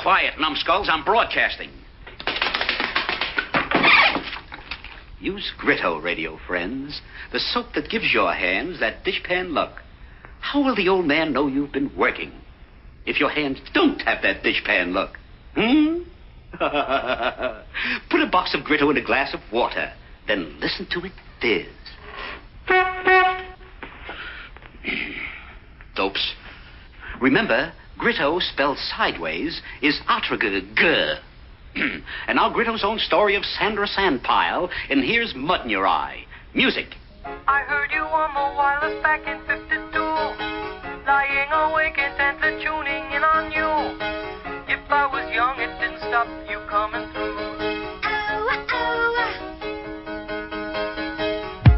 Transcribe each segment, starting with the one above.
Quiet, numbskulls. I'm broadcasting. Use Gritto, radio friends. The soap that gives your hands that dishpan look. How will the old man know you've been working if your hands don't have that dishpan look? Put a box of Gritto in a glass of water. Then listen to it fizz. Dopes. Remember, Gritto spelled sideways is atragg. And now Gritto's own story of Sandra Sandpile, and here's Mud in Your Eye. Music. I heard you on the wireless back in 52, lying awake intently tuning in on you. If I was young, it didn't stop you coming through.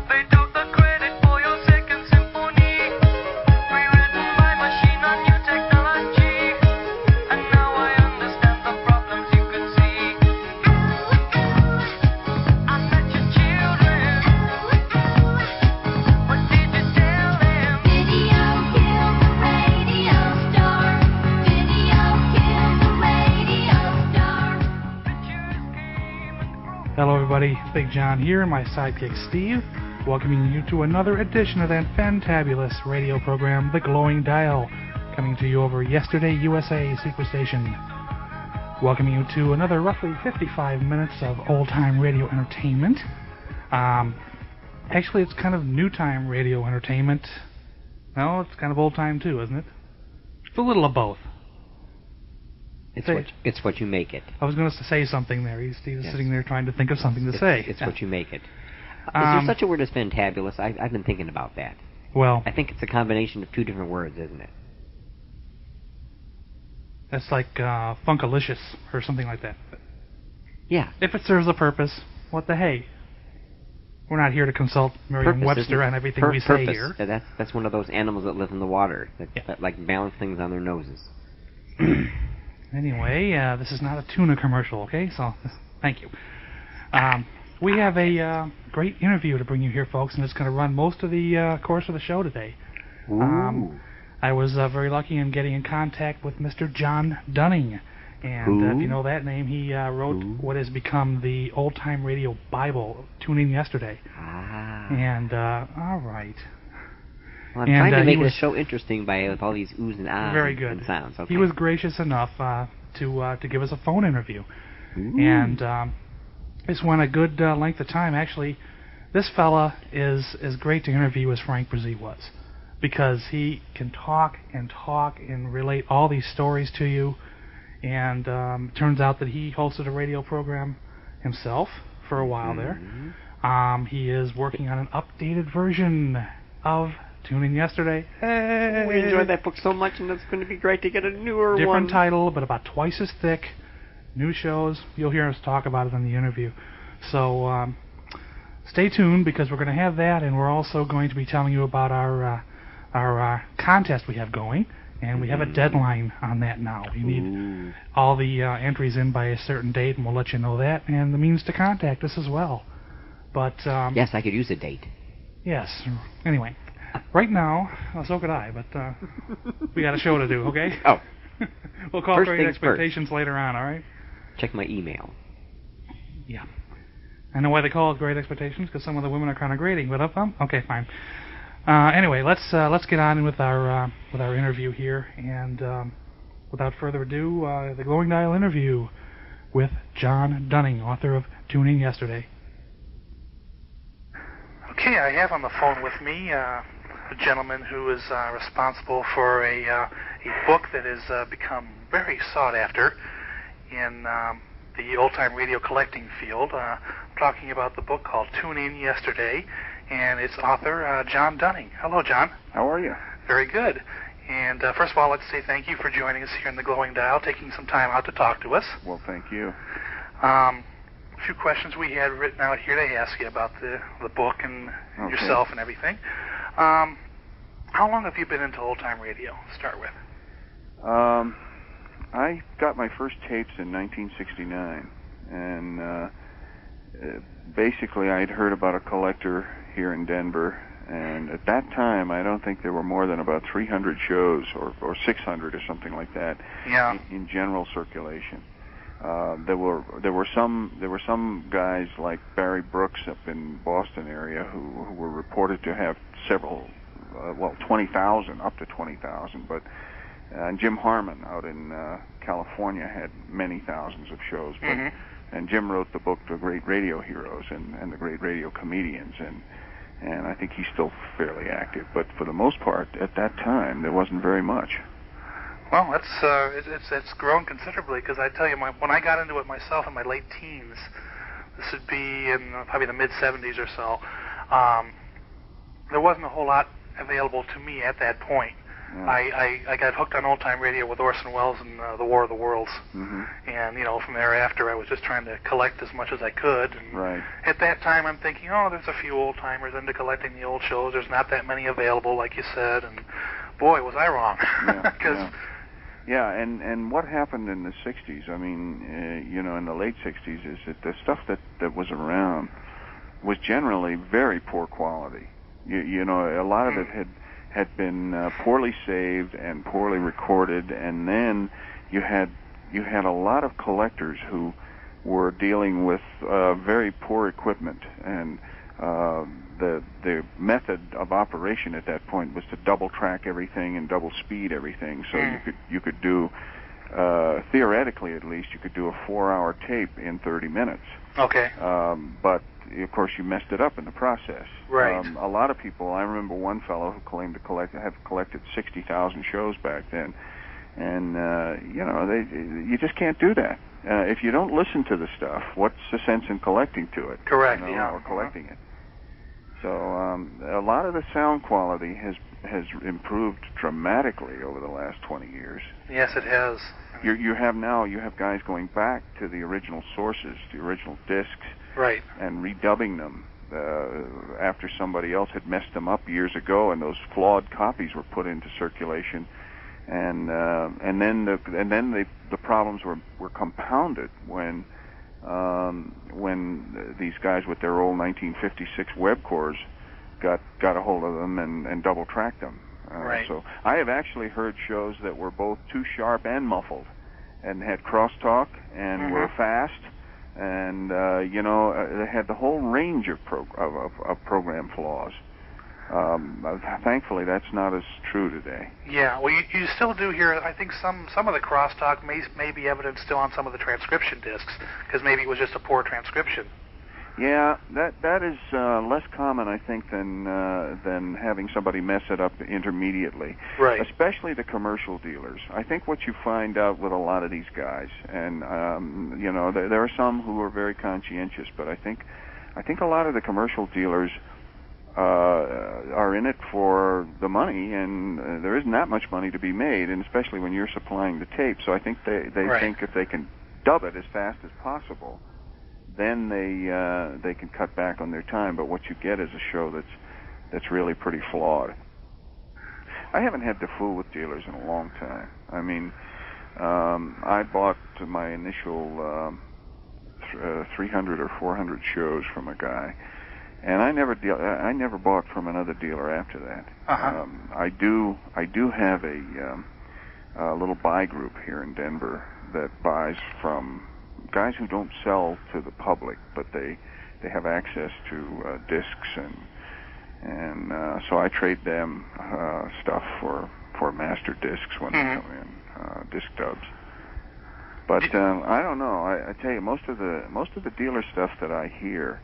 They took the credit for your second symphony, rewritten by machine on new technology, and now I understand the problems you could see. I met your children. What did you tell them? Video killed the radio star. Video killed the radio star. Pictures came and broke. Hello everybody, Big John here, and my sidekick Steve, welcoming you to another edition of that fantabulous radio program, The Glowing Dial, coming to you over Yesterday USA Superstation. Welcoming you to another roughly 55 minutes of old-time radio entertainment. Actually, it's kind of new-time radio entertainment. No, it's kind of old-time too, isn't it? It's a little of both. It's what you make it. I was going to say something there. Steve is Yes. sitting there trying to think of something to say. It's what you make it. Is there such a word as fantabulous? I've been thinking about that. Well, I think it's a combination of two different words, isn't it? that's like Funkalicious or something like that. But Yeah. if it serves a purpose, what the hey? We're not here to consult Merriam-Webster on everything we say purpose. here. That's one of those animals that live in the water that, Yeah. that like balance things on their noses. Anyway, this is not a tuna commercial, okay? So, thank you. We have a great interview to bring you here, folks, and it's going to run most of the course of the show today. Ooh. I was very lucky in getting in contact with Mr. John Dunning. And if you know that name, he wrote what has become the old-time radio Bible, Tune In Yesterday. Ah. And, all right. Well, I'm and, trying to make he was this show interesting with all these oohs and ahs very and good. sounds. Okay. He was gracious enough to give us a phone interview. Ooh. And this went a good length of time. Actually, this fella is as great to interview as Frank Brzee was, because he can talk and relate all these stories to you. And it turns out that he hosted a radio program himself for a while there. He is working on an updated version of Tune In Yesterday. Hey! We enjoyed that book so much, and it's going to be great to get a newer one. Different title, but about twice as thick. New shows. You'll hear us talk about it in the interview. So stay tuned, because we're going to have that, and we're also going to be telling you about our contest we have going. And we have a deadline on that now. We need all the entries in by a certain date, and we'll let you know that, and the means to contact us as well. But Yes, I could use a date. yes. Anyway, right now, well, so could I, but we got a show to do, okay? Oh. We'll call First Great things Expectations later on, all right? Check my email. Yeah. I know why they call it Great Expectations, because some of the women are kind of grating, but okay, fine. Anyway, let's get on with our interview here, and without further ado, the Glowing Dial interview with John Dunning, author of Tune In Yesterday. Okay, I have on the phone with me a gentleman who is responsible for a book that has become very sought after in the old-time radio collecting field. I'm talking about the book called Tune In Yesterday, and its author, John Dunning. Hello, John. How are you? Very good. And first of all, let's say thank you for joining us here in the Glowing Dial, taking some time out to talk to us. Well, thank you. A few questions we had written out here to ask you about the book and yourself and everything. How long have you been into old-time radio, to start with? I got my first tapes in 1969, and basically I'd heard about a collector here in Denver, And at that time, I don't think there were more than about 300 shows or 600 or something like that in general circulation. There were some guys like Barry Brooks up in Boston area who were reported to have several, 20,000, up to 20,000, but and Jim Harmon out in California had many thousands of shows. But, and Jim wrote the book The Great Radio Heroes and the Great Radio Comedians, and I think he's still fairly active. But for the most part, at that time, there wasn't very much. Well, it's grown considerably, because I tell you, when I got into it myself in my late teens, this would be in probably the mid-'70s or so, there wasn't a whole lot available to me at that point. Yeah. I got hooked on old-time radio with Orson Welles and the War of the Worlds. And, from thereafter, I was just trying to collect as much as I could. And at that time, I'm thinking, there's a few old-timers into collecting the old shows. There's not that many available, like you said, and boy, was I wrong. And what happened in the 60s, I mean, in the late 60s, is that the stuff that was around was generally very poor quality. A lot of it had been poorly saved and poorly recorded, and then you had a lot of collectors who were dealing with very poor equipment, and the method of operation at that point was to double track everything and double speed everything, so you could do theoretically, at least, you could do a 4-hour tape in 30 minutes. Okay. But of course, you messed it up in the process. Right. A lot of people. I remember one fellow who claimed to have collected 60,000 shows back then, and you just can't do that. If you don't listen to the stuff, what's the sense in collecting to it? Correct. Or collecting it. So a lot of the sound quality has improved dramatically over the last 20 years. Yes, it has. You have guys going back to the original sources, the original discs, right, and redubbing them after somebody else had messed them up years ago, and those flawed copies were put into circulation, and then the problems were compounded when these guys with their old 1956 web cores got a hold of them and double tracked them. Right. So I have actually heard shows that were both too sharp and muffled, and had crosstalk and were fast, and they had the whole range of program flaws. Thankfully, that's not as true today. Yeah, well, you still do hear, I think, some of the crosstalk may be evident still on some of the transcription discs, because maybe it was just a poor transcription. Yeah, that is less common, I think, than having somebody mess it up intermediately. Right. Especially the commercial dealers. I think what you find out with a lot of these guys, and there are some who are very conscientious, but I think a lot of the commercial dealers are in it for the money, and there isn't that much money to be made, and especially when you're supplying the tape. So I think they think if they can dub it as fast as possible, then they can cut back on their time. But what you get is a show that's really pretty flawed. I haven't had to fool with dealers in a long time. I mean, I bought my initial 300 or 400 shows from a guy, and I never bought from another dealer after that. I do have a little buy group here in Denver that buys from guys who don't sell to the public, but they have access to discs, and so I trade them stuff for master discs when they come in, disc dubs. But I don't know. I tell you, most of the dealer stuff that I hear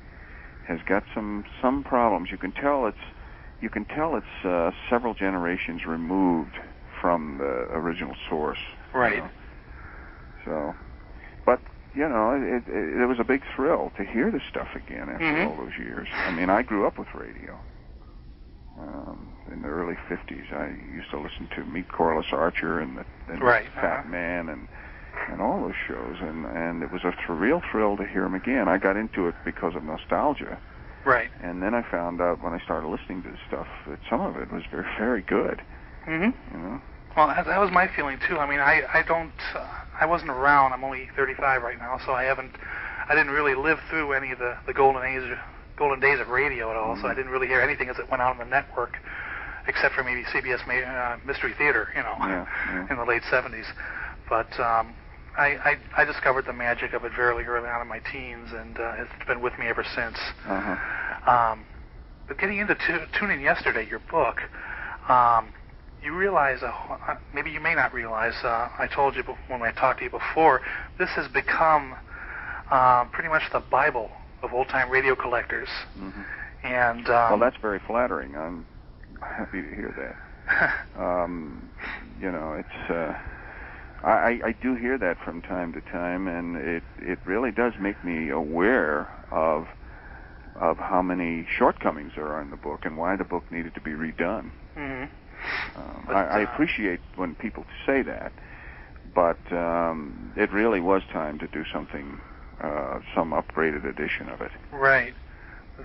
has got some problems. You can tell it's several generations removed from the original source. Right. So, but it was a big thrill to hear this stuff again after all those years. I mean, I grew up with radio. In the early 50s, I used to listen to Meet Corliss Archer and Fat Man and all those shows, and it was a real thrill to hear them again. I got into it because of nostalgia. Right. And then I found out when I started listening to this stuff that some of it was very, very good. Well, that was my feeling too. I mean, I wasn't around. I'm only 35 right now, so I didn't really live through any of the golden age golden days of radio at all, so I didn't really hear anything as it went out on the network, except for maybe CBS Mystery Theater, in the late 70s. But I discovered the magic of it very early on in my teens, and it's been with me ever since. But getting into tuning yesterday, your book, you realize, maybe you may not realize, I told you when I talked to you before, this has become pretty much the Bible of old-time radio collectors. And well, that's very flattering. I'm happy to hear that. It's I do hear that from time to time, and it really does make me aware of how many shortcomings there are in the book and why the book needed to be redone. I appreciate when people say that, but it really was time to do something, some upgraded edition of it. Right.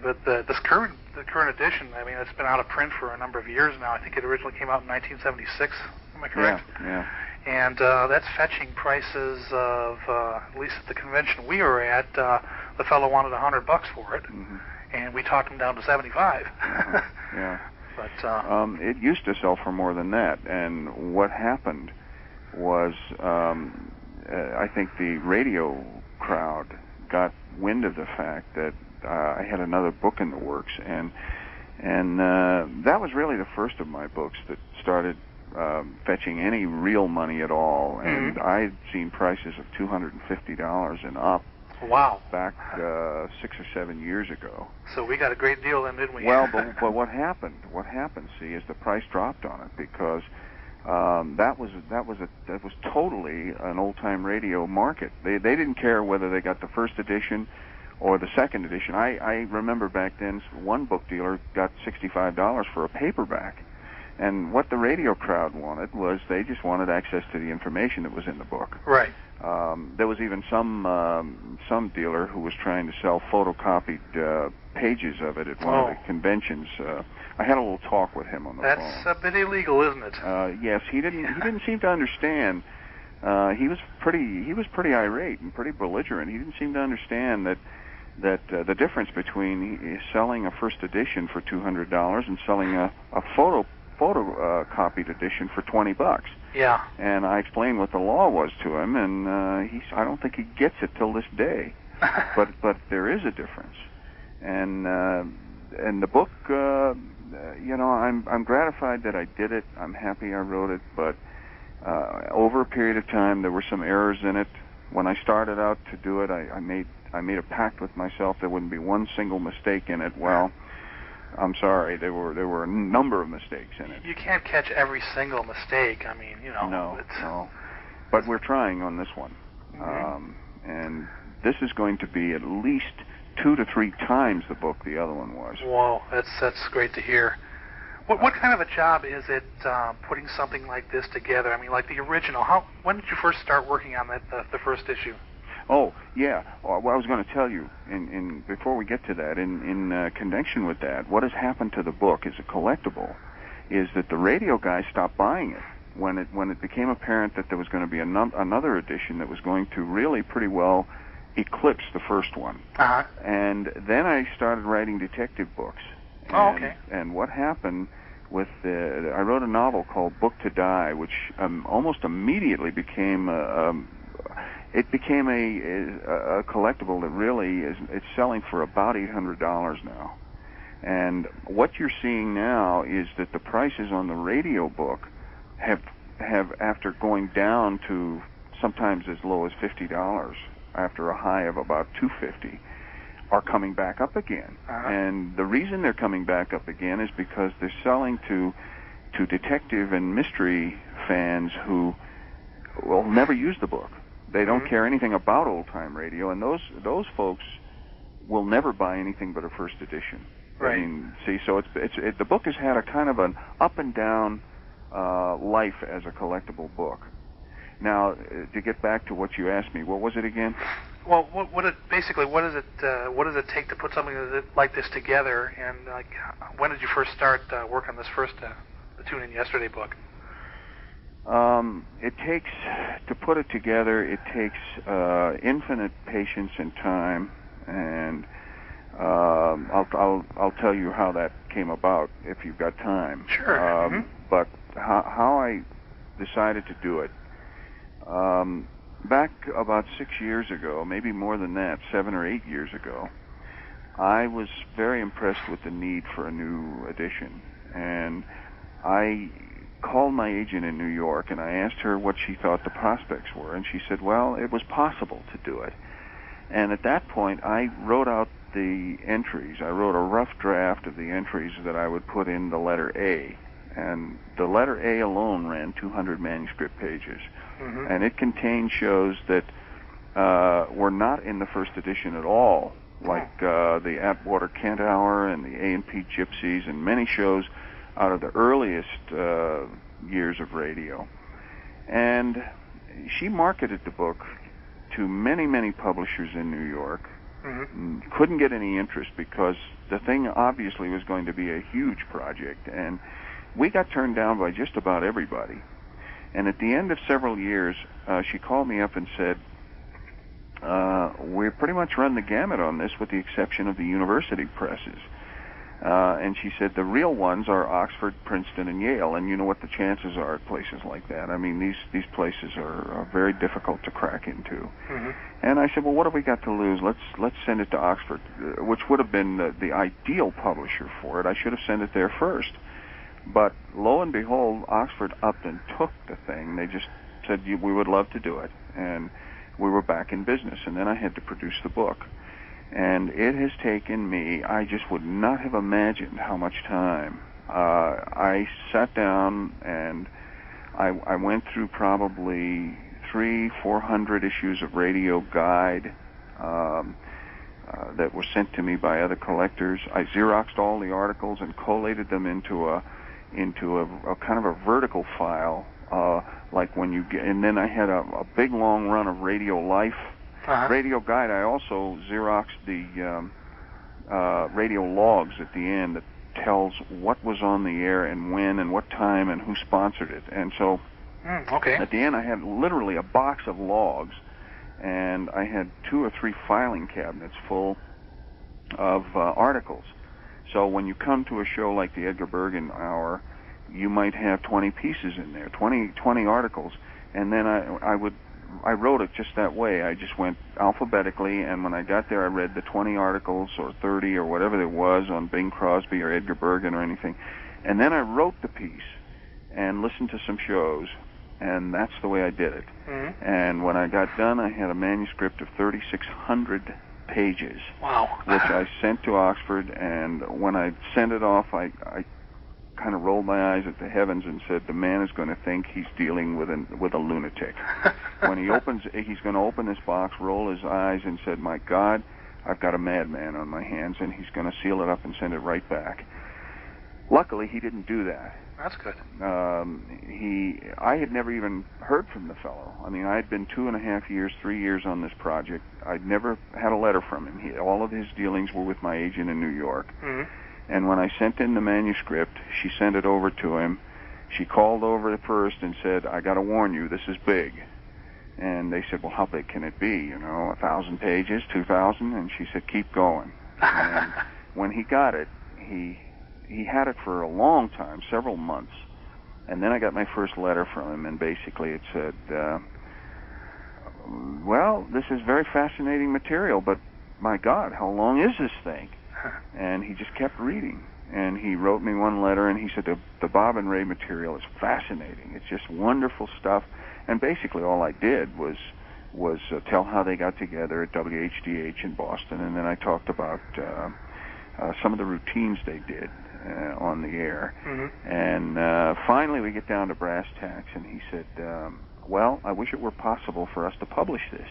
But the current edition, I mean, it's been out of print for a number of years now. I think it originally came out in 1976. Am I correct? Yeah. And that's fetching prices of, at least at the convention we were at, the fellow wanted $100 for it, and we talked him down to 75. Yeah. But it used to sell for more than that, and what happened was, I think the radio crowd got wind of the fact that I had another book in the works, and that was really the first of my books that started fetching any real money at all, and I'd seen prices of $250 and up. Wow! Back 6 or 7 years ago. So we got a great deal then, didn't we? Well, but what happened? What happened? See, is the price dropped on it because that was totally an old-time radio market. They didn't care whether they got the first edition or the second edition. I remember back then one book dealer got $65 for a paperback. And what the radio crowd wanted was they just wanted access to the information that was in the book. Right. There was even some dealer who was trying to sell photocopied pages of it at one of the conventions. I had a little talk with him on the phone. That's a bit illegal, isn't it? Yes, he didn't seem to understand. He was pretty irate and pretty belligerent. He didn't seem to understand that the difference between selling a first edition for $200 and selling a photocopied edition for $20. Yeah. And I explained what the law was to him, and I don't think he gets it till this day. but there is a difference, and the book, I'm gratified that I did it. I'm happy I wrote it, but over a period of time there were some errors in it. When I started out to do it, I made a pact with myself there wouldn't be one single mistake in it. Well, I'm sorry, there were a number of mistakes in it. You can't catch every single mistake. I mean, No. But we're trying on this one. And this is going to be at least 2 to 3 times the book the other one was. Wow, that's great to hear. What kind of a job is it putting something like this together? I mean, like the original. When did you first start working on the first issue? Oh, yeah. Well, I was going to tell you, before we get to that, in connection with that, what has happened to the book as a collectible is that the radio guys stopped buying it when it became apparent that there was going to be another edition that was going to really pretty well eclipse the first one. And then I started writing detective books. And, and what happened with I wrote a novel called Book to Die, which almost immediately became a collectible that really it's selling for about $800 now. And what you're seeing now is that the prices on the radio book have after going down to sometimes as low as $50 after a high of about $250 are coming back up again. And the reason they're coming back up again is because they're selling to detective and mystery fans who will never use the book. They don't care anything about old-time radio, and those folks will never buy anything but a first edition. Right. I mean, see, so the book has had a kind of an up and down life as a collectible book. Now, to get back to what you asked me, what was it again? Well, what does it take to put something like this together? And when did you first start work on this first the Tune In Yesterday book? It takes, to put it together, it takes infinite patience and time, and I'll tell you how that came about if you've got time. Sure. But how I decided to do it. Back about 6 years ago, maybe more than that, 7 or 8 years ago, I was very impressed with the need for a new edition, and I called my agent in New York and I asked her what she thought the prospects were, and she said, well, it was possible to do it. And at that point, I wrote out the entries. I wrote a rough draft of the entries that I would put in the letter A, and the letter A alone ran 200 manuscript pages, and it contained shows that were not in the first edition at all, like the Atwater Kent Hour and the A&P Gypsies and many shows out of the earliest years of radio. And she marketed the book to many, many publishers in New York. Couldn't get any interest because the thing obviously was going to be a huge project, and we got turned down by just about everybody. And at the end of several years, she called me up and said, we're pretty much run the gamut on this with the exception of the university presses. And she said the real ones are Oxford, Princeton, and Yale, and you know what the chances are at places like that. I mean, these places are very difficult to crack into. And I said, well, what have we got to lose? Let's send it to Oxford, which would have been the ideal publisher for it. I should have sent it there first. But lo and behold, Oxford upped and took the thing. They just said, we would love to do it. And we were back in business, and then I had to produce the book. And it has taken me, I just would not have imagined how much time. I sat down and I went through probably 300-400 issues of Radio Guide that were sent to me by other collectors. I Xeroxed all the articles and collated them into a kind of a vertical file, like when you get, and then I had a big long run of Radio Life. Radio Guide, I also Xeroxed the radio logs at the end that tells what was on the air and when and what time and who sponsored it. And so at the end I had literally a box of logs, and I had 2 or 3 filing cabinets full of articles. So when you come to a show like the Edgar Bergen Hour, you might have 20 pieces in there, 20 articles, and then I wrote it just that way. I just went alphabetically, and when I got there, I read the 20 articles or 30 or whatever there was on Bing Crosby or Edgar Bergen or anything, and then I wrote the piece and listened to some shows, and that's the way I did it. And when I got done, I had a manuscript of 3,600 pages, which I sent to Oxford, and when I sent it off, I kind of rolled my eyes at the heavens and said, the man is going to think he's dealing with a lunatic. When he's going to open this box, roll his eyes, and said, my God, I've got a madman on my hands, and he's going to seal it up and send it right back. Luckily, he didn't do that. That's good. I had never even heard from the fellow. I mean, I had been 2.5 years, 3 years on this project. I'd never had a letter from him. All of his dealings were with my agent in New York. And when I sent in the manuscript, she sent it over to him. She called over first and said, I got to warn you, this is big. And they said, well, how big can it be? 1,000 pages, 2,000? And she said, keep going. And when he got it, he had it for a long time, several months. And then I got my first letter from him, and basically it said, well, this is very fascinating material, but my God, how long is this thing? And he just kept reading. And he wrote me one letter, and he said, the Bob and Ray material is fascinating. It's just wonderful stuff. And basically all I did was tell how they got together at WHDH in Boston, and then I talked about some of the routines they did on the air. And finally we get down to brass tacks, and he said, well, I wish it were possible for us to publish this,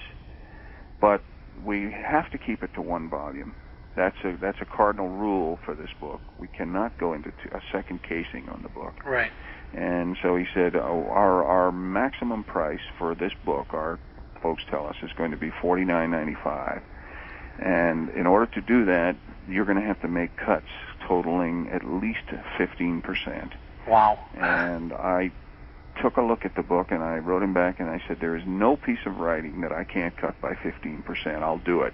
but we have to keep it to 1 volume. That's a cardinal rule for this book. We cannot go into a second casing on the book. Right. And so he said, our maximum price for this book, our folks tell us, is going to be $49.95. And in order to do that, you're going to have to make cuts totaling at least 15%. Wow. And I took a look at the book, and I wrote him back, and I said, there is no piece of writing that I can't cut by 15%. I'll do it.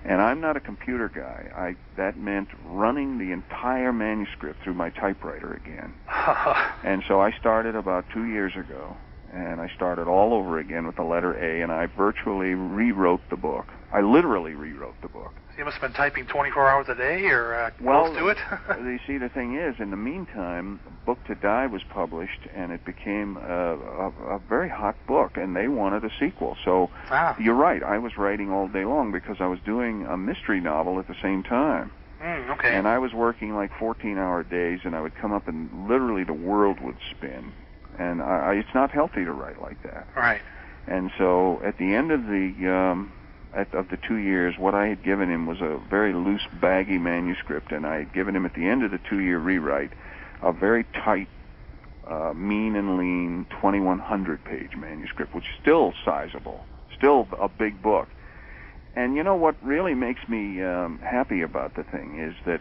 And I'm not a computer guy. That meant running the entire manuscript through my typewriter again. And so I started about 2 years ago, and I started all over again with the letter A, and I virtually rewrote the book. I literally rewrote the book. So you must have been typing 24 hours a day, or Well, close to it? You see, the thing is, in the meantime, Book to Die was published, and it became a very hot book, and they wanted a sequel. So you're right, I was writing all day long because I was doing a mystery novel at the same time. Okay. And I was working like 14-hour days, and I would come up and literally the world would spin. And it's not healthy to write like that. Right. And so at the end of of the 2 years, what I had given him was a very loose, baggy manuscript, and I had given him at the end of the 2-year rewrite a very tight, mean and lean 2,100-page manuscript, which is still sizable, still a big book. And you know what really makes me happy about the thing is that,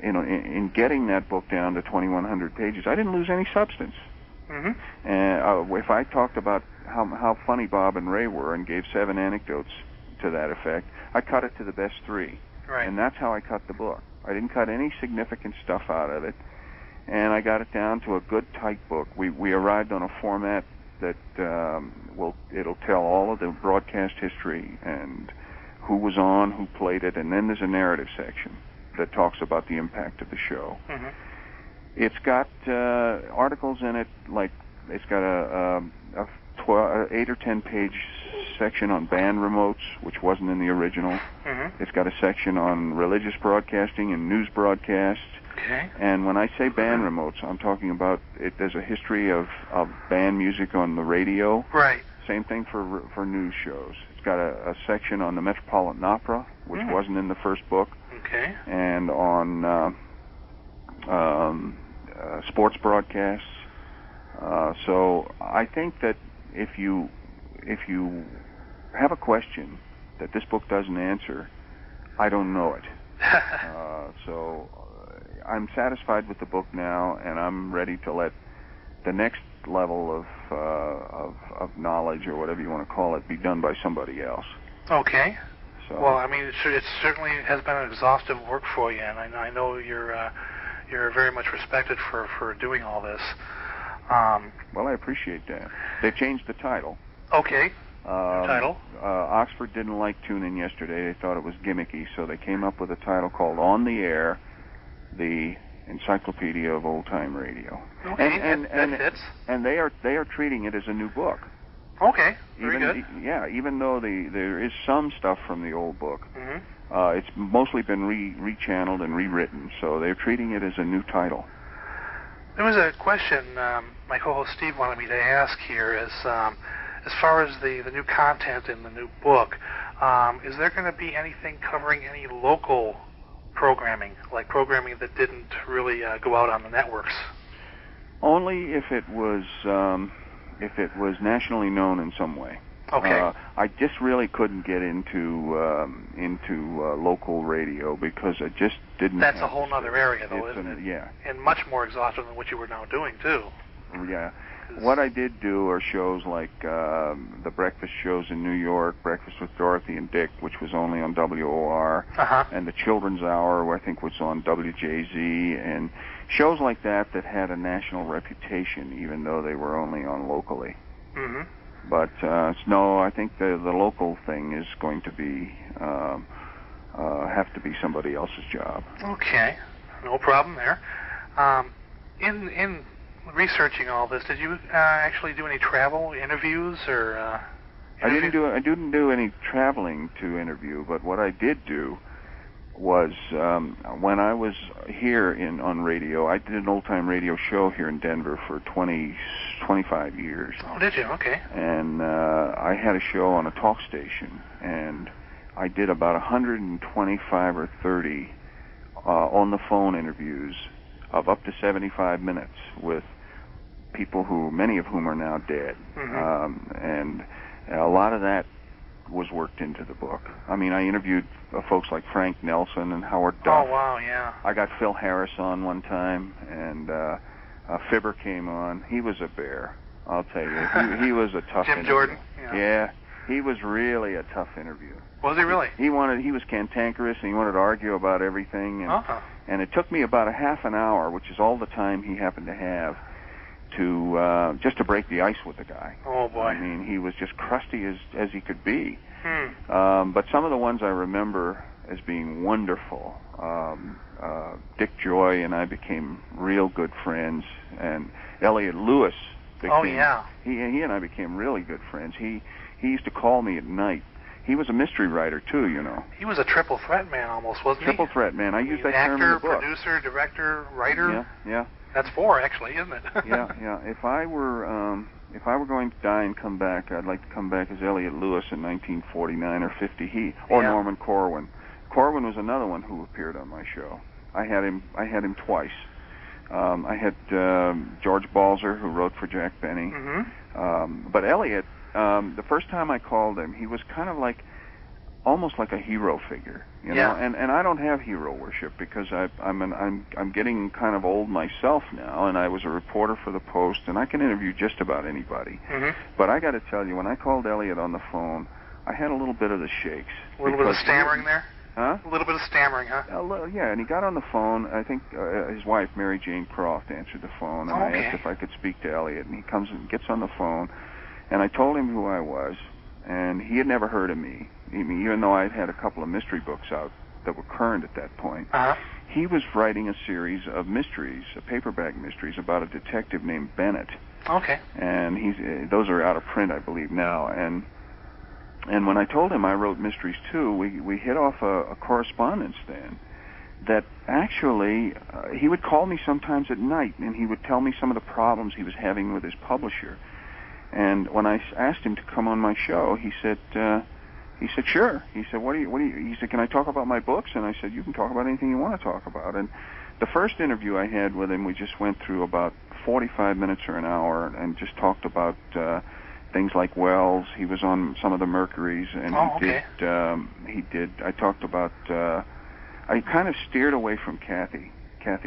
in getting that book down to 2,100 pages, I didn't lose any substance. And if I talked about how funny Bob and Ray were and gave 7 anecdotes to that effect, I cut it to the best 3. Right. And that's how I cut the book. I didn't cut any significant stuff out of it, and I got it down to a good, tight book. We arrived on a format that it'll tell all of the broadcast history and who was on, who played it, and then there's a narrative section that talks about the impact of the show. It's got articles in it, like it's got a 8 or 10 page section on band remotes, which wasn't in the original. It's got a section on religious broadcasting and news broadcasts. Okay. And when I say band remotes, I'm talking about there's a history of band music on the radio. Right. Same thing for news shows. It's got a section on the Metropolitan Opera, which wasn't in the first book. Okay. And on sports broadcasts. So I think that if you have a question that this book doesn't answer, I don't know it. So I'm satisfied with the book now, and I'm ready to let the next level of knowledge, or whatever you want to call it, be done by somebody else. Okay. So, Well, I mean, it certainly has been an exhaustive work for you, and I know you're very much respected for doing all this. Well, I appreciate that. They changed the title. Okay. Title? Oxford didn't like Tune In yesterday. They thought it was gimmicky, so they came up with a title called On the Air, the Encyclopedia of Old Time Radio. Okay, that fits. And they are treating it as a new book. Okay, very good. Yeah, even though there is some stuff from the old book, it's mostly been rechanneled and rewritten, so they're treating it as a new title. There was a question my co-host Steve wanted me to ask here, as far as the new content in the new book, is there going to be anything covering any local programming, like programming that didn't really go out on the networks? Only if it was nationally known in some way. Okay. I just really couldn't get into local radio because I just didn't. That's a whole other area, though, isn't it? Yeah. And much more exhaustive than what you were now doing, too. Yeah. What I did do are shows like the breakfast shows in New York, Breakfast with Dorothy and Dick, which was only on WOR, and the Children's Hour, I think, was on WJZ, and shows like that had a national reputation, even though they were only on locally. But no, I think the local thing is going to be have to be somebody else's job. Okay, no problem there. In researching all this, did you actually do any travel interviews or? I didn't do any traveling to interview, but what I did do was when I was here on radio, I did an old-time radio show here in Denver for 25 years. Oh, did you? Okay. And I had a show on a talk station, and I did about 125 or 30 on-the-phone interviews of up to 75 minutes with people many of whom are now dead. And a lot of that was worked into the book. I mean, I interviewed folks like Frank Nelson and Howard Duff. Oh, wow, yeah. I got Phil Harris on one time, and Fibber came on. He was a bear, I'll tell you. He was a tough Jim interview. Jordan? Yeah. He was really a tough interview. Was he really? He was cantankerous, and he wanted to argue about everything. And, Uh-huh. and it took me about a half an hour, which is all the time he happened to have, to just to break the ice with the guy. Oh, boy. I mean, he was just crusty as he could be. Hmm. But some of the ones I remember as being wonderful. Dick Joy and I became real good friends, and Elliot Lewis became. Oh, yeah. He and I became really good friends. He used to call me at night. He was a mystery writer too, you know. He was a triple threat man almost, wasn't Triple he? threat man. I use that term in the Actor, book. producer, director, writer. Yeah. That's 4, actually, isn't it? yeah. If I were going to die and come back, I'd like to come back as Elliot Lewis in 1949 or 50. Or Yeah. Norman Corwin. Corwin was another one who appeared on my show. I had him twice. I had George Balzer, who wrote for Jack Benny. Mm-hmm. But Elliot, the first time I called him, he was kind of almost like a hero figure, you know. And I don't have hero worship because I'm getting kind of old myself now, and I was a reporter for the Post, and I can interview just about anybody. Mm-hmm. But I got to tell you, when I called Elliot on the phone, I had a little bit of the shakes. A little bit of stammering there? Huh? A little bit of stammering, huh? Yeah, and he got on the phone. I think his wife, Mary Jane Croft, answered the phone, and I asked if I could speak to Elliot, and he comes and gets on the phone, and I told him who I was, and he had never heard of me, even though I'd had a couple of mystery books out that were current at that point. Uh-huh. He was writing a series of mysteries, paperback mysteries, about a detective named Bennett. Okay. And those are out of print, I believe, now, and when I told him I wrote mysteries too, we hit off a correspondence then that actually he would call me sometimes at night, and he would tell me some of the problems he was having with his publisher. And when I asked him to come on my show, he said sure. He said, he said, can I talk about my books? And I said, you can talk about anything you want to talk about. And the first interview I had with him, we just went through about 45 minutes or an hour and just talked about things like Wells. He was on some of the Mercuries, and he did. I talked about. I kind of steered away from Kathy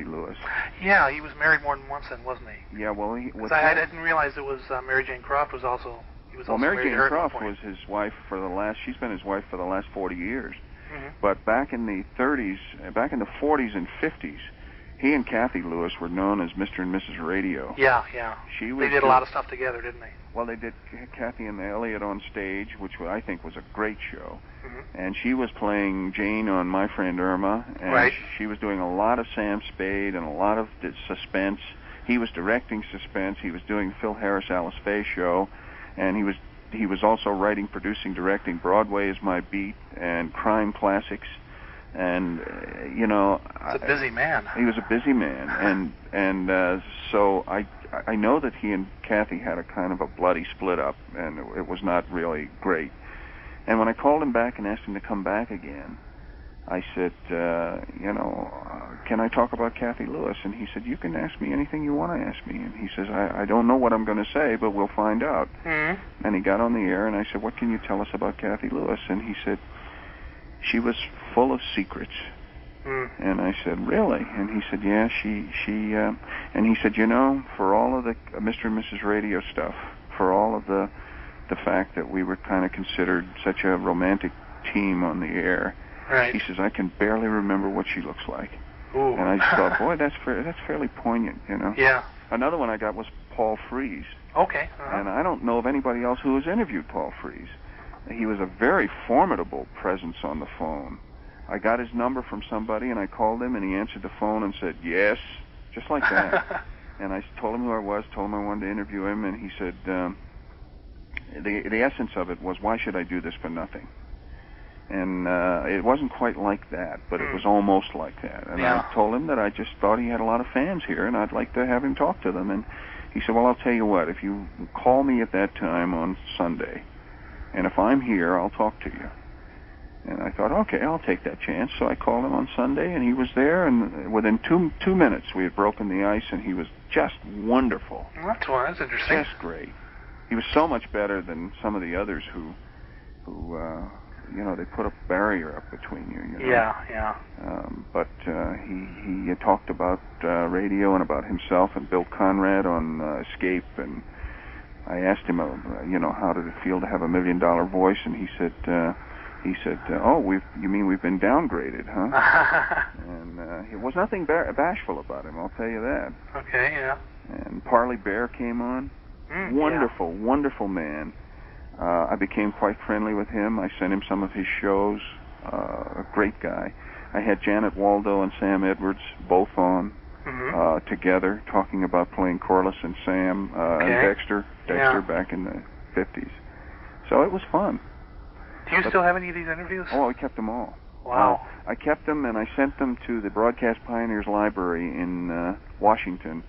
Lewis. Yeah, he was married more than once then, wasn't he? Yeah, well, I didn't realize it was Mary Jane Croft was also. He was also Mary married Jane to her at Croft one point. was his wife for the last. She's been his wife for the last 40 years. Mm-hmm. But back in the 40s and 50s, he and Kathy Lewis were known as Mr. and Mrs. Radio. Yeah. They did a lot of stuff together, didn't they? Well, they did Kathy and Elliot on Stage, which I think was a great show. Mm-hmm. And she was playing Jane on My Friend Irma, and right. she was doing a lot of Sam Spade and a lot of suspense. He was directing suspense. He was doing Phil Harris, Alice Faye show, and he was also writing, producing, directing Broadway Is My Beat and crime classics. And you know, he's a busy man. He was a busy man, and so I know that he and Kathy had a kind of a bloody split up, and it was not really great. And when I called him back and asked him to come back again, I said, can I talk about Kathy Lewis? And he said, you can ask me anything you want to ask me. And he says, I don't know what I'm going to say, but we'll find out. Mm-hmm. And he got on the air, and I said, what can you tell us about Kathy Lewis? And he said, she was full of secrets. And I said, really? And he said, yeah, and he said, for all of the Mr. and Mrs. Radio stuff, for all of the fact that we were kind of considered such a romantic team on the air, right. He says, I can barely remember what she looks like. Ooh. And I just thought, boy, that's fairly poignant, Yeah. Another one I got was Paul Frees. Okay. Uh-huh. And I don't know of anybody else who has interviewed Paul Frees. He was a very formidable presence on the phone. I got his number from somebody, and I called him, and he answered the phone and said, yes, just like that. And I told him who I was, told him I wanted to interview him, and he said, the essence of it was, why should I do this for nothing? And it wasn't quite like that, but it was almost like that. And I told him that I just thought he had a lot of fans here, and I'd like to have him talk to them. And he said, well, I'll tell you what, if you call me at that time on Sunday, and if I'm here, I'll talk to you. And I thought, okay, I'll take that chance. So I called him on Sunday, and he was there, and within two minutes, we had broken the ice, and he was just wonderful. Well, that's interesting. Just great. He was so much better than some of the others who they put a barrier up between you. Yeah. But he had talked about radio and about himself and Bill Conrad on Escape, and I asked him, how did it feel to have $1 million voice, and he said, "Oh, you mean we've been downgraded, huh?" And it was nothing bashful about him, I'll tell you that. Okay, yeah. And Parley Bear came on. Wonderful, wonderful man. I became quite friendly with him. I sent him some of his shows. A great guy. I had Janet Waldo and Sam Edwards both on together, talking about playing Corliss and Sam and Dexter back in the 50s. So it was fun. Do you still have any of these interviews? Oh, I kept them all. Wow. I kept them, and I sent them to the Broadcast Pioneers Library in Washington.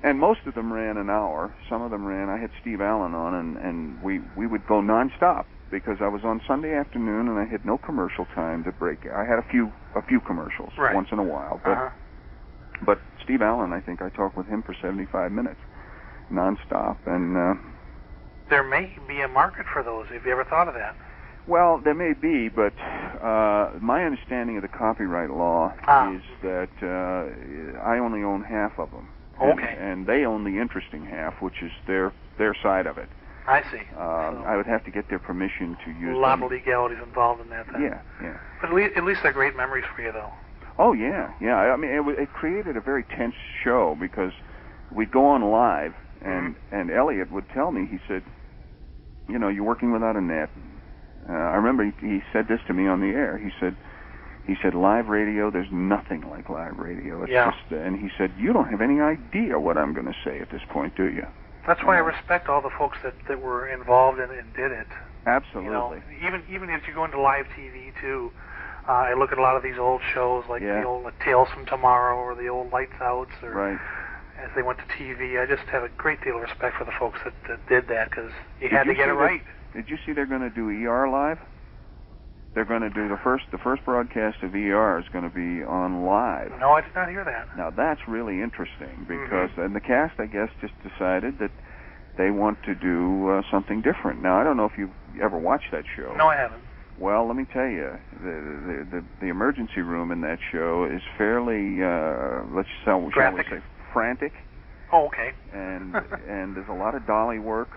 And most of them ran an hour. Some of them ran. I had Steve Allen on, and we would go nonstop because I was on Sunday afternoon, and I had no commercial time to break. I had a few commercials once in a while, but Steve Allen, I think I talked with him for 75 minutes, nonstop, and there may be a market for those. Have you ever thought of that? Well, there may be, but my understanding of the copyright law is that I only own half of them. And they own the interesting half, which is their side of it. I see. I would have to get their permission to use a lot of legalities involved in that then. Yeah. But at least they're great memories for you, though. Oh, yeah. I mean, it created a very tense show because we'd go on live, and Elliot would tell me, he said, you're working without a net. I remember he said this to me on the air. He said, live radio, there's nothing like live radio. It's just, and he said, you don't have any idea what I'm going to say at this point, do you? That's why I respect all the folks that were involved in it and did it. Absolutely. Even if you go into live TV, too, I look at a lot of these old shows, like the old Tales from Tomorrow or the old Lights Outs, or as they went to TV. I just have a great deal of respect for the folks that did that, because you had to get it right. Did you see they're going to do ER live? They're going to do the first broadcast of ER is going to be on live. No, I did not hear that. Now that's really interesting because and the cast, I guess, just decided that they want to do something different. Now I don't know if you've ever watched that show. No, I haven't. Well, let me tell you, the emergency room in that show is fairly shall we say frantic. Oh, okay. And there's a lot of dolly work.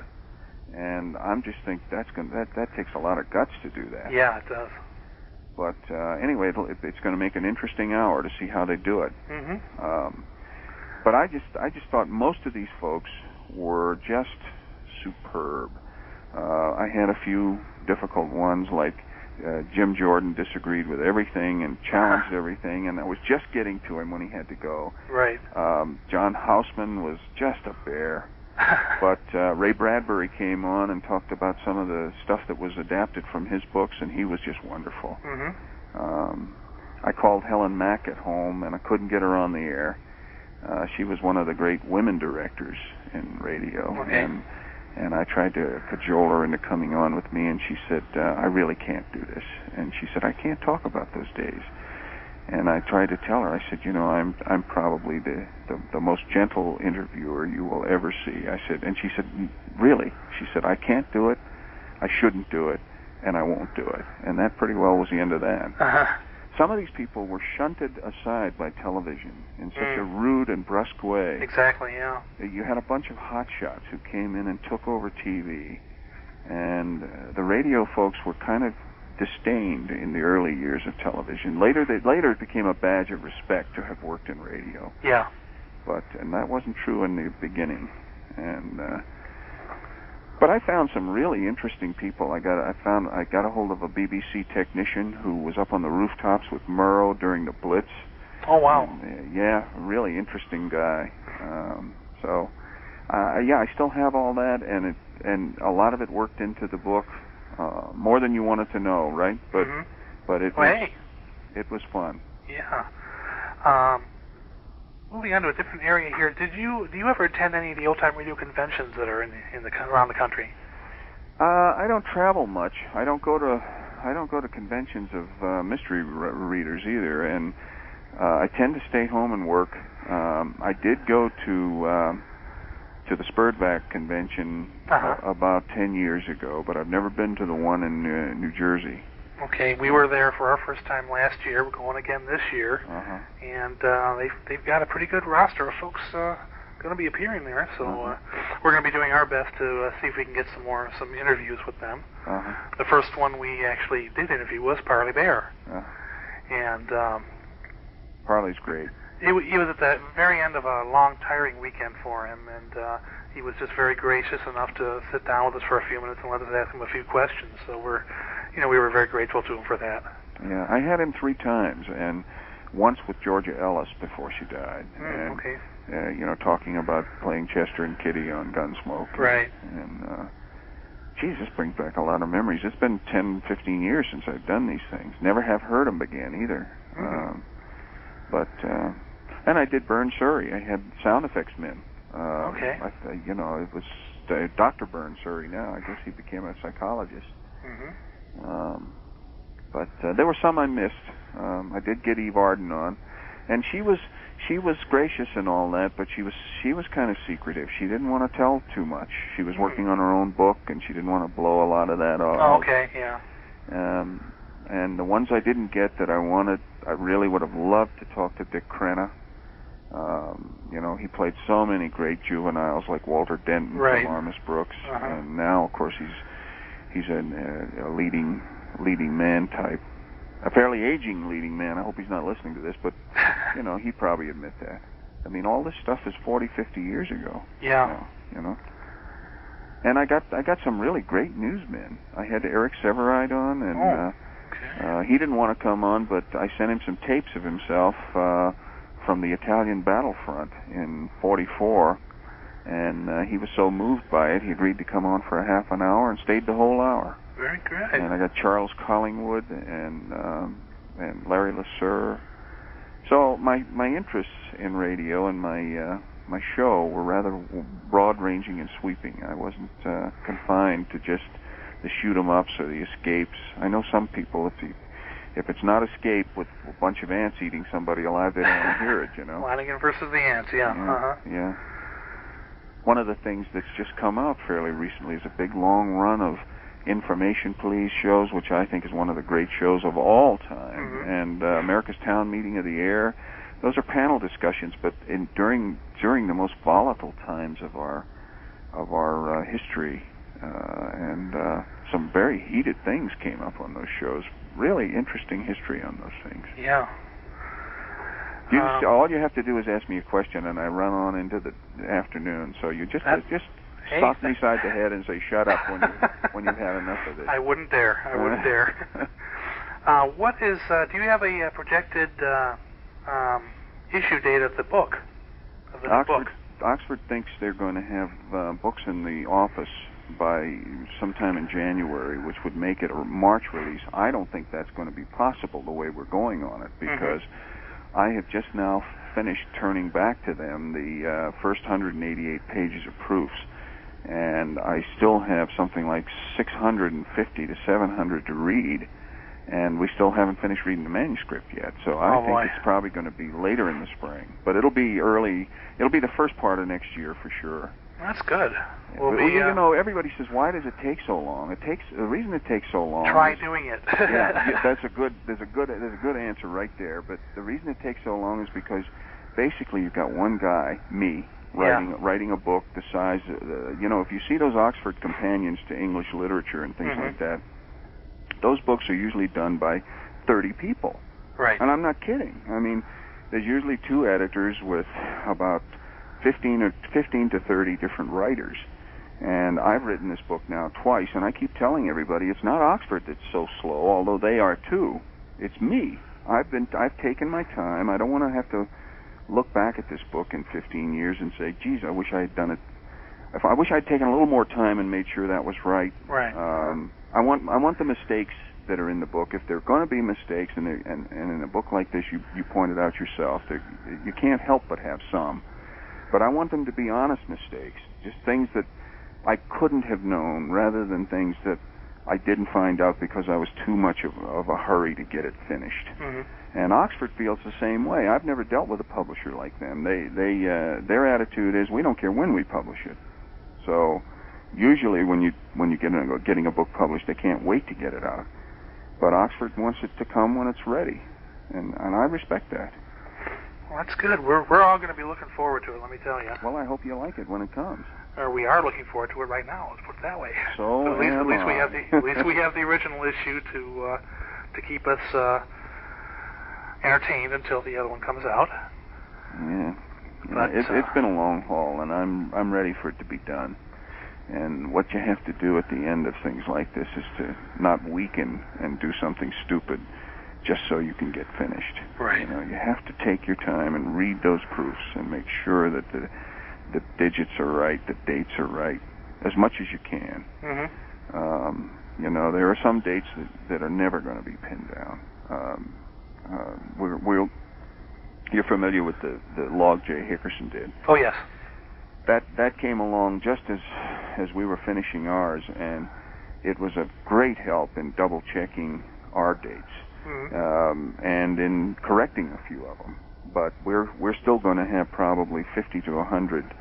And I'm just think that takes a lot of guts to do that. Yeah, it does. But anyway, it's going to make an interesting hour to see how they do it. But I just thought most of these folks were just superb. I had a few difficult ones, like Jim Jordan disagreed with everything and challenged everything, and I was just getting to him when he had to go. Right. John Houseman was just a bear. But Ray Bradbury came on and talked about some of the stuff that was adapted from his books, and he was just wonderful. I called Helen Mack at home, and I couldn't get her on the air. She was one of the great women directors in radio, and I tried to cajole her into coming on with me, and she said, I really can't do this. And she said, I can't talk about those days. And I tried to tell her, I said, I'm probably the most gentle interviewer you will ever see. I said, and she said, really? She said, I can't do it, I shouldn't do it, and I won't do it. And that pretty well was the end of that. Some of these people were shunted aside by television in such a rude and brusque way. Exactly, yeah. You had a bunch of hotshots who came in and took over TV, and the radio folks were kind of disdained in the early years of television. Later it became a badge of respect to have worked in radio. Yeah. And that wasn't true in the beginning. But I found some really interesting people. I got a hold of a BBC technician who was up on the rooftops with Murrow during the Blitz. Oh wow. And, a really interesting guy. I still have all that, and a lot of it worked into the book. More than you wanted to know, right? But it was fun. Yeah. Moving on to a different area here, do you ever attend any of the old-time radio conventions that are around the country? I don't travel much. I don't go to conventions of mystery readers either, and I tend to stay home and work. I did go to the Spurdvac convention about 10 years ago, but I've never been to the one in New Jersey. Okay, we were there for our first time last year. We're going again this year, and they've got a pretty good roster of folks going to be appearing there, so we're going to be doing our best to see if we can get some interviews with them. The first one we actually did interview was Parley Bear, and Parley's great. he was at the very end of a long, tiring weekend for him, and he was just very gracious enough to sit down with us for a few minutes and let us ask him a few questions. So we were very grateful to him for that. Yeah, I had him 3 times, and once with Georgia Ellis before she died. And, okay. Talking about playing Chester and Kitty on Gunsmoke. Right. And, geez, this brings back a lot of memories. It's been 10, 15 years since I've done these things. Never have heard them again either. And I did Burn Surrey. I had sound effects men. Okay. It was Dr. Burn Surrey now. I guess he became a psychologist. But there were some I missed. I did get Eve Arden on, and she was gracious and all that, but she was kind of secretive. She didn't want to tell too much. She was working on her own book, and she didn't want to blow a lot of that off. Oh, okay, yeah. And the ones I didn't get that I wanted, I really would have loved to talk to Dick Crenna. He played so many great juveniles like Walter Denton Right. from Armis Brooks, and now, of course, he's a leading man type, a fairly aging leading man. I hope he's not listening to this, but he'd probably admit that. I mean, all this stuff is 40, 50 years ago. Yeah. And I got some really great newsmen. I had Eric Severide on, and he didn't want to come on, but I sent him some tapes of himself from the Italian battlefront in '44, and he was so moved by it, he agreed to come on for a half an hour and stayed the whole hour. Very good. And I got Charles Collingwood and Larry LeSueur. So my interests in radio and my show were rather broad-ranging and sweeping. I wasn't confined to just the shoot-'em-ups or the escapes. I know some people, if it's not Escape with a bunch of ants eating somebody alive, they don't want to hear it, Flanagan versus the Ants, yeah. Yeah. One of the things that's just come out fairly recently is a big long run of Information Police shows, which I think is one of the great shows of all time, and America's Town Meeting of the Air. Those are panel discussions, but during the most volatile times of our history, and some very heated things came up on those shows. Really interesting history on those things. Yeah. All you have to do is ask me a question, and I run on into the afternoon. So you just sock me side the head and say, "Shut up," when you've had enough of this. I wouldn't dare. What is? Do you have a projected issue date of the book? Oxford thinks they're going to have books in the office by sometime in January, which would make it a March release. I don't think that's going to be possible the way we're going on it, because I have just now finished turning back to them the first 188 pages of proofs, and I still have something like 650 to 700 to read, and we still haven't finished reading the manuscript yet. So I think it's probably going to be later in the spring, but it'll be early. It'll be the first part of next year for sure. That's good. Everybody says, "Why does it take so long?" The reason it takes so long. Try doing it. There's a good answer right there. But the reason it takes so long is because basically you've got one guy, me, writing a book the size. If you see those Oxford companions to English literature and things like that, those books are usually done by 30 people. Right. And I'm not kidding. I mean, there's usually 2 editors with about 15 to 30 different writers. And I've written this book now twice, and I keep telling everybody it's not Oxford that's so slow, although they are too. It's me. I've taken my time. I don't want to have to look back at this book in 15 years and say, "Geez, I wish I had done it. I wish I'd taken a little more time and made sure that was right." Right. I want the mistakes that are in the book. If there are going to be mistakes, and in a book like this, you pointed out yourself, you can't help but have some. But I want them to be honest mistakes, just things that I couldn't have known, rather than things that I didn't find out because I was too much of a hurry to get it finished. And Oxford feels the same way. I've never dealt with a publisher like them. Their attitude is, we don't care when we publish it. So usually when you getting a book published, they can't wait to get it out. But Oxford wants it to come when it's ready, and I respect that. Well, that's good. We're all going to be looking forward to it, let me tell you. Well, I hope you like it when it comes. Or we are looking forward to it right now. Let's put it that way. So But at least we am have I. at least we have the original issue to keep us entertained until the other one comes out. Yeah. But, It's been a long haul, and I'm ready for it to be done. And what you have to do at the end of things like this is to not weaken and do something stupid just so you can get finished. Right. You know, you have to take your time and read those proofs and make sure that the digits are right, the dates are right, as much as you can. Mm-hmm. You know, there are some dates that are never going to be pinned down. You're familiar with the log Jay Hickerson did. Oh, yes. That came along just as we were finishing ours, and it was a great help in double checking our dates. Mm-hmm. And in correcting a few of them. But we're still going to have probably 50 to 100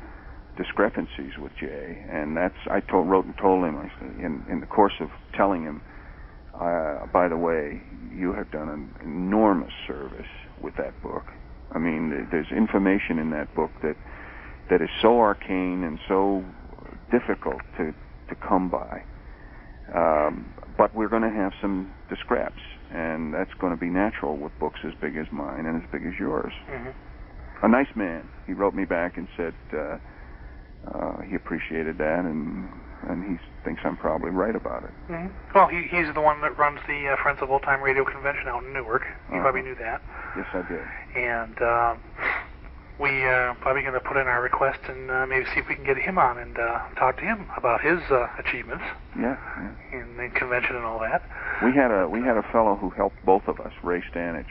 discrepancies with Jay, and I wrote and told him in the course of telling him, by the way, you have done an enormous service with that book. I mean, there's information in that book that is so arcane and so difficult to come by. But we're going to have some discreps, and that's going to be natural with books as big as mine and as big as yours. Mm-hmm. A nice man. He wrote me back and said he appreciated that, and he thinks I'm probably right about it. Mm-hmm. Well, he's the one that runs the Friends of Old Time Radio Convention out in Newark. You probably knew that. Yes, I did. And we probably going to put in our request and maybe see if we can get him on and talk to him about his achievements. Yeah. In the convention and all that. We had a fellow who helped both of us, Ray Stanich,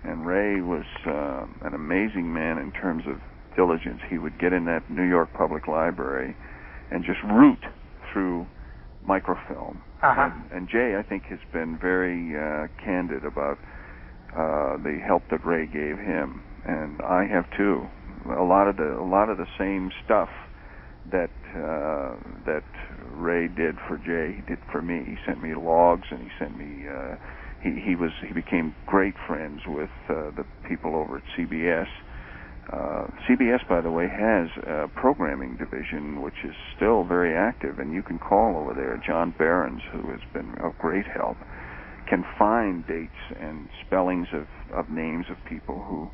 and Ray was an amazing man in terms of diligence. He would get in that New York Public Library and just root through microfilm. Uh-huh. And Jay, I think, has been very candid about the help that Ray gave him, and I have too. A lot of the same stuff that Ray did for Jay, he did for me. He sent me logs, and he sent me. He became great friends with the people over at CBS. CBS, by the way, has a programming division which is still very active, and you can call over there. John Behrens, who has been of great help, can find dates and spellings of names of people who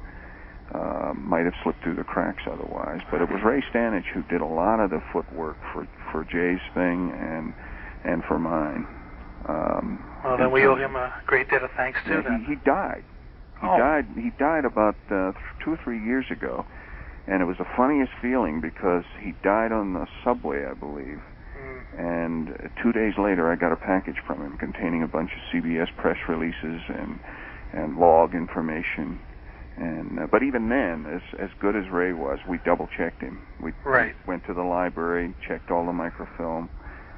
might have slipped through the cracks otherwise. But it was Ray Stanich who did a lot of the footwork for Jay's thing and for mine. Well, then we owe him a great debt of thanks too. Then he died. He died about 2 or 3 years ago, and it was the funniest feeling because he died on the subway, I believe. And 2 days later, I got a package from him containing a bunch of CBS press releases and log information. And but even then, as good as Ray was, we double checked him. We went to the library, checked all the microfilm,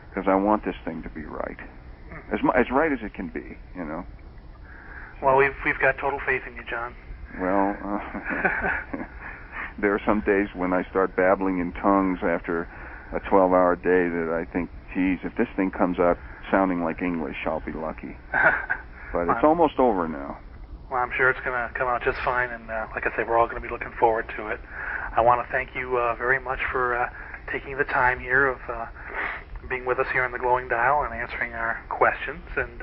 because I want this thing to be right, as right as it can be, you know. Well, we've got total faith in you, John. Well, there are some days when I start babbling in tongues after a 12-hour day that I think, geez, if this thing comes out sounding like English, I'll be lucky. But it's almost over now. Well, I'm sure it's going to come out just fine, and like I say, we're all going to be looking forward to it. I want to thank you very much for taking the time here of being with us here on the Glowing Dial and answering our questions, and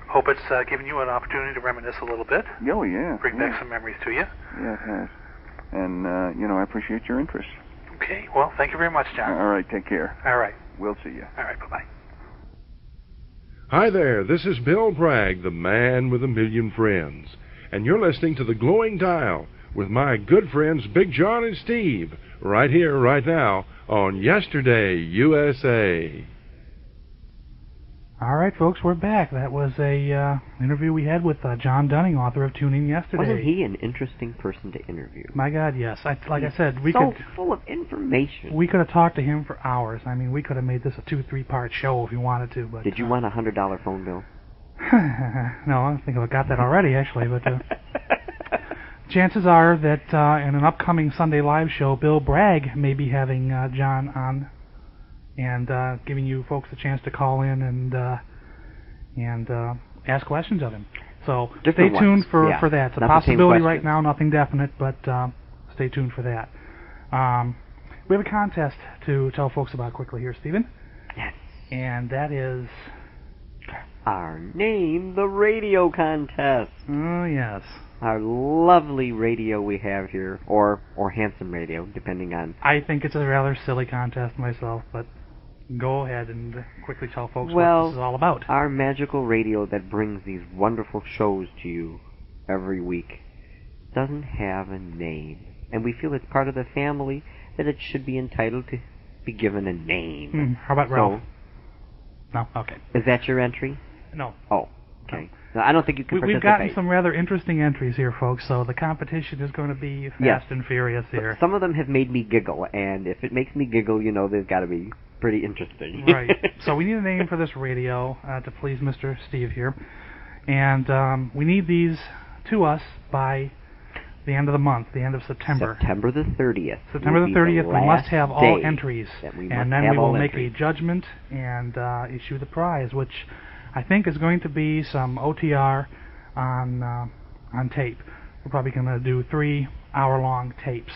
hope it's given you an opportunity to reminisce a little bit. Oh, yeah. Bring back some memories to you. Yeah, it has. And, I appreciate your interest. Okay, well, thank you very much, John. All right, take care. All right. We'll see you. All right, bye-bye. Hi there, this is Bill Bragg, the man with a million friends, and you're listening to The Glowing Dial with my good friends Big John and Steve, right here, right now, on Yesterday, USA. All right, folks, we're back. That was a interview we had with John Dunning, author of Tune In Yesterday. Wasn't he an interesting person to interview? My God, yes. Like I said, we so could full of information. We could have talked to him for hours. I mean, we could have made this a 2-3-part show if we wanted to. But did you want a $100 phone bill? No, I think I've got that already, actually. But chances are that in an upcoming Sunday live show, Bill Bragg may be having John on and giving you folks a chance to call in and ask questions of him. So Different stay tuned ones, for, yeah. for that. It's a Not the same possibility right questions. now, nothing definite, but stay tuned for that. We have a contest to tell folks about quickly here, Stephen. Yes. And that is... Our Name the Radio contest. Oh, yes. Our lovely radio we have here, or handsome radio, depending on... I think it's a rather silly contest myself, but go ahead and quickly tell folks Well, what this is all about. Our magical radio that brings these wonderful shows to you every week doesn't have a name. And we feel it's part of the family that it should be entitled to be given a name. How about Ralph? So, No? Okay. is that your entry? No. Oh, okay. No, I don't think you can We've participate. gotten some rather interesting entries here, folks, so the competition is going to be fast Yes. and furious here. Some of them have made me giggle, and if it makes me giggle, you know they've got to be pretty interesting. Right. So we need a name for this radio to please Mr. Steve here. And we need these to us by the end of the month, the end of September. September the 30th. September the 30th, we must have all entries. And then we will make a judgment and issue the prize, which I think is going to be some OTR on tape. We're probably going to do 3-hour-long tapes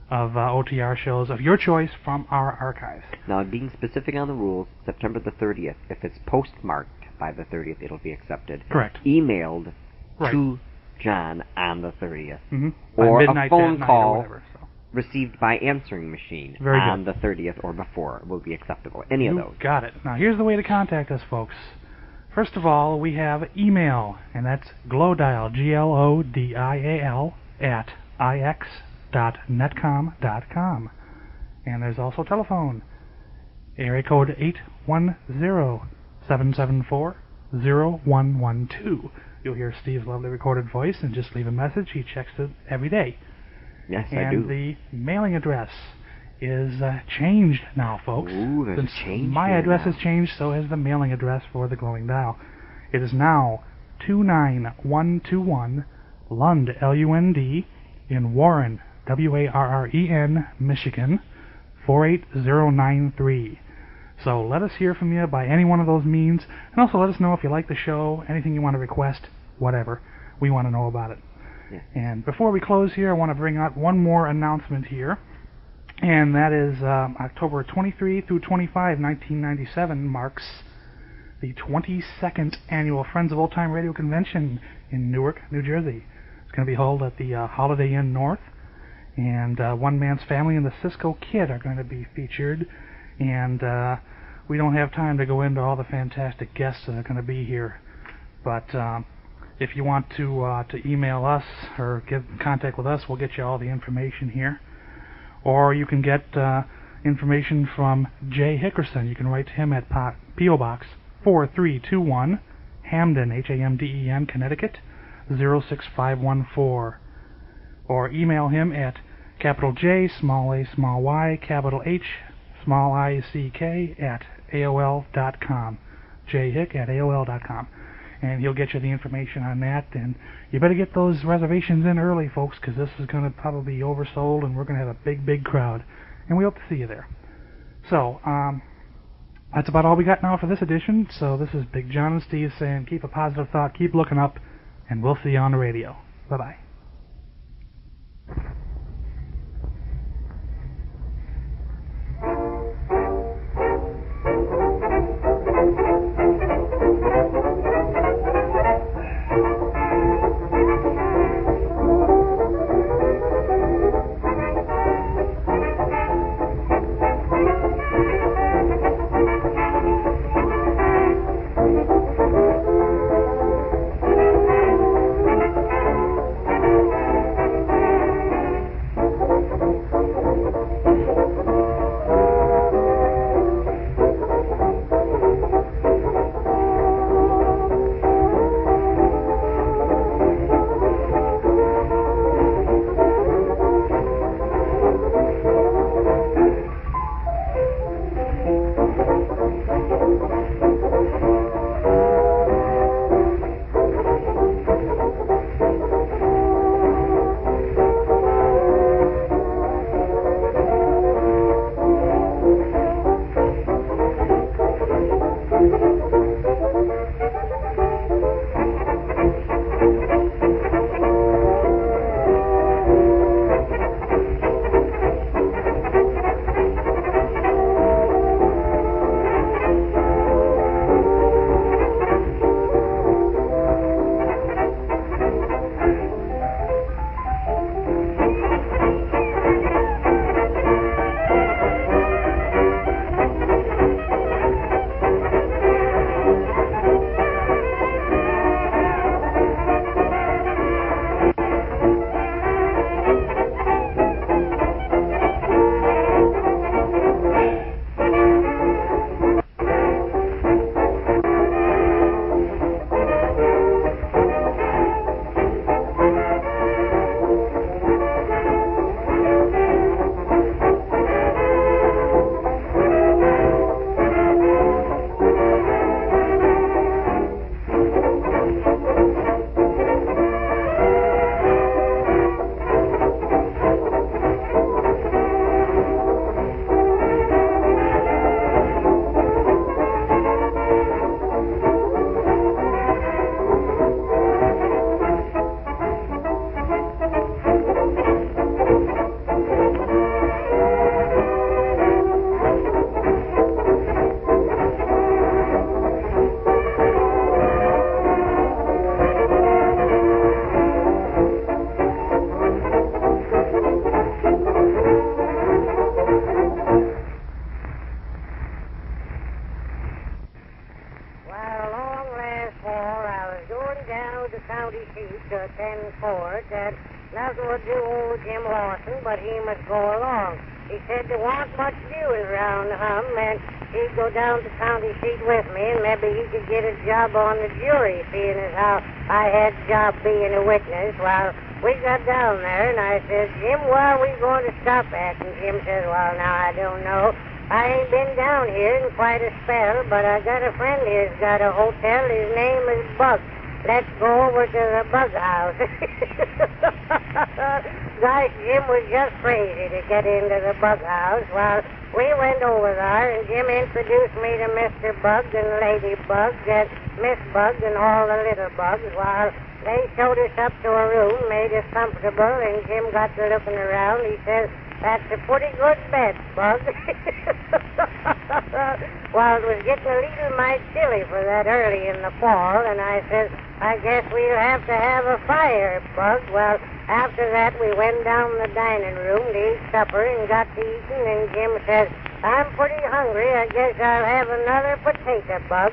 of OTR shows of your choice from our archives. Now, being specific on the rules, September the 30th, if it's postmarked by the 30th, it'll be accepted. Correct. Emailed Right. to John on the 30th. Mm-hmm. Or a midnight phone that night call or whatever. So. received by answering machine Very on good. the 30th or before will be acceptable. Any of You those. got it. Now, here's the way to contact us, folks. First of all, we have email, and that's glowdial, GLODIAL, at ix.netcom.com. And there's also telephone, area code 810-774-0112. You'll hear Steve's lovely recorded voice and just leave a message. He checks it every day. Yes, I And do. the mailing address is changed now, folks. Ooh, there's a Since change my here address now. has changed, so has the mailing address for the Glowing Dial. It is now 29121 Lund, L-U-N-D, in Warren, W-A-R-R-E-N, Michigan, 48093. So let us hear from you by any one of those means, and also let us know if you like the show, anything you want to request, whatever. We want to know about it. Yeah. And before we close here, I want to bring out one more announcement here, and that is October 23 through 25, 1997 marks the 22nd annual Friends of Old Time Radio Convention in Newark, New Jersey. It's going to be held at the Holiday Inn North, and One Man's Family and the Cisco Kid are going to be featured, and we don't have time to go into all the fantastic guests that are going to be here, but if you want to email us or get in contact with us, we'll get you all the information here. Or you can get information from Jay Hickerson. You can write to him at P.O. Box 4321, Hamden, Hamden, Connecticut, 06514. Or email him at capital J, small a, small y, capital H, small I-C-K at AOL.com. jhick at AOL.com. And he'll get you the information on that. And you better get those reservations in early, folks, because this is going to probably be oversold, and we're going to have a big, big crowd. And we hope to see you there. So, that's about all we got now for this edition. So this is Big John and Steve saying keep a positive thought, keep looking up, and we'll see you on the radio. Bye-bye. to the county seat to attend court that nothing would do old Jim Lawson, but he must go along. He said there wasn't much doing around him, and he'd go down to county seat with me, and maybe he could get a job on the jury, seeing as how I had a job being a witness. Well, we got down there, and I said, Jim, where are we going to stop at? And Jim said, well, now, I don't know. I ain't been down here in quite a spell, but I got a friend here's got a hotel. His name is Bug. Let's go over to the Bug House. Gosh, Jim was just crazy to get into the Bug House. Well, we went over there, and Jim introduced me to Mr. Bug and Lady Bug and Miss Bug and all the little bugs. While they showed us up to a room, made us comfortable, and Jim got to looking around. He says, that's a pretty good bed, Bug. Well, it was getting a little mite chilly for that early in the fall, and I said, I guess we'll have to have a fire, Bug. Well, after that, we went down the dining room to eat supper and got to eating, and Jim said, I'm pretty hungry. I guess I'll have another potato, Bug.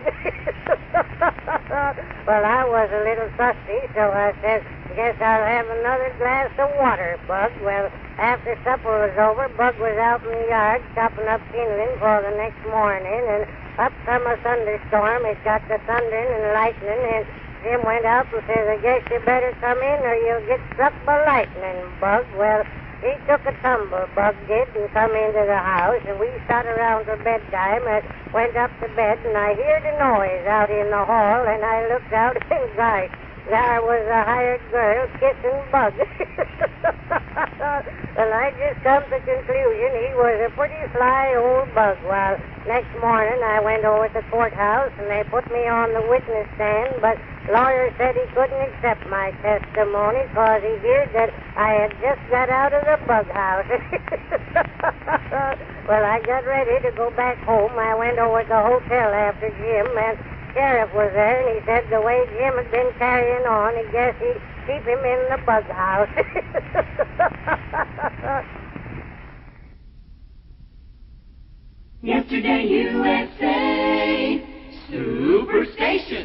Well, I was a little thirsty, so I said, guess I'll have another glass of water, Bug. Well, after supper was over, Bug was out in the yard chopping up kindling for the next morning, and up come a thunderstorm. It got the thundering and lightning, and Jim went out and says, I guess you better come in or you'll get struck by lightning, Bug. Well, he took a tumble, Bug did, and come into the house, and we sat around till bedtime and went up to bed, and I heard a noise out in the hall, and I looked out, and gosh, there was a hired girl kissing Bug. And I just come to the conclusion he was a pretty sly old Bug. Well, next morning I went over to the courthouse, and they put me on the witness stand, but lawyer said he couldn't accept my testimony because he heard that I had just got out of the Bug House. Well, I got ready to go back home. I went over to the hotel after Jim, and sheriff was there, and he said the way Jim had been carrying on, he guessed he'd keep him in the Bug House. Yesterday USA Superstation.